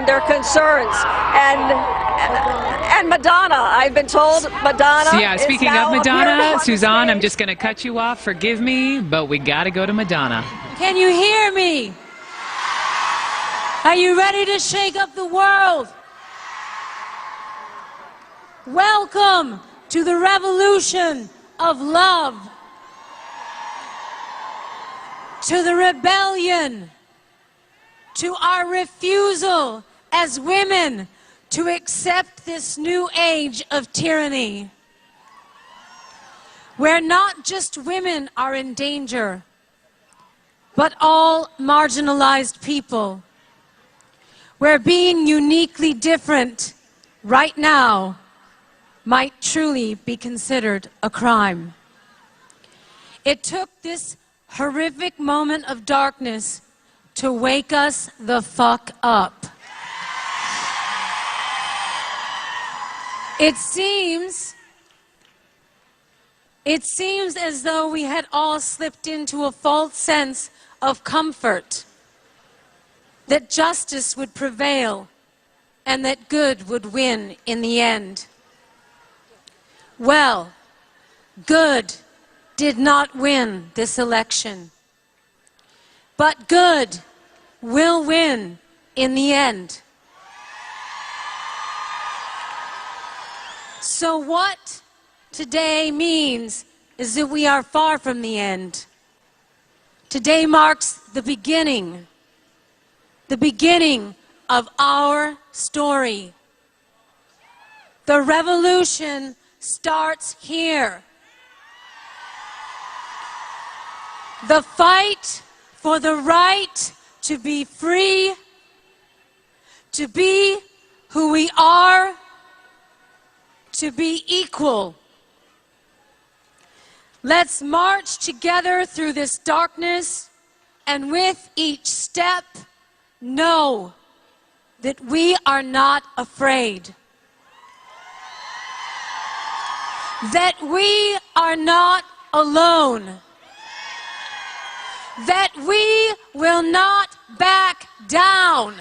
and their concerns. And Madonna, I've been told Madonna. So yeah, speaking is of now Madonna, appearing Suzanne, I'm on just going to cut you off. Forgive me, but we got to go to Madonna. Can you hear me? Are you ready to shake up the world? Welcome to the revolution of love, to the rebellion, to our refusal as women to accept this new age of tyranny, where not just women are in danger, but all marginalized people, where being uniquely different right now might truly be considered a crime. It took this horrific moment of darkness to wake us the fuck up. It seems as though we had all slipped into a false sense of comfort, that justice would prevail and that good would win in the end. Well, good did not win this election, but good will win in the end. So what today means is that we are far from the end. Today marks the beginning of our story. The revolution starts here. The fight for the right to be free, to be who we are, to be equal. Let's march together through this darkness, and with each step, know that we are not afraid. That we are not alone. That we will not back down.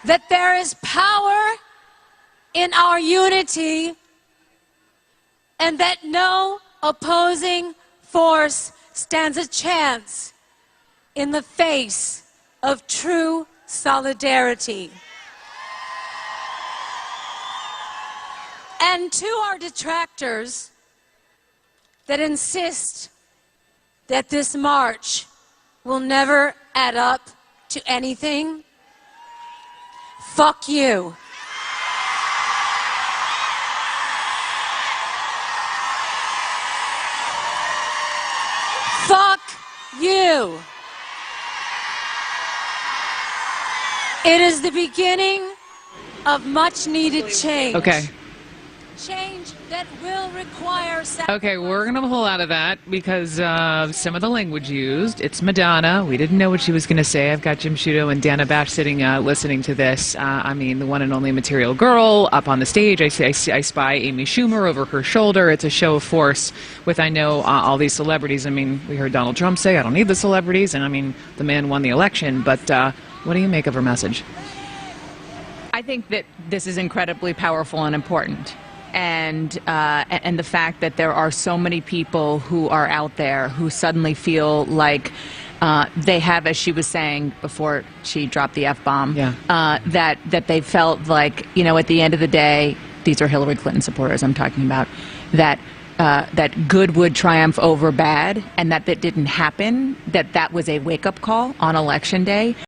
That there is power in our unity, and that no opposing force stands a chance in the face of true solidarity. And to our detractors that insist that this march will never add up to anything, fuck you. Fuck you. It is the beginning of much needed change. Okay. Change that will require sacrifice. Okay, we're going to pull out of that because some of the language used. It's Madonna. We didn't know what she was going to say. I've got Jim Sciutto and Dana Bash sitting listening to this. I mean, the one and only Material Girl up on the stage. I spy Amy Schumer over her shoulder. It's a show of force with, I know, all these celebrities. I mean, we heard Donald Trump say, I don't need the celebrities. And I mean, the man won the election. But what do you make of her message? I think that this is incredibly powerful and important. And the fact that there are so many people who are out there who suddenly feel like they have, as she was saying before she dropped the F-bomb, yeah. that they felt like, you know, at the end of the day, these are Hillary Clinton supporters I'm talking about, that good would triumph over bad, and that didn't happen, that was a wake-up call on Election Day.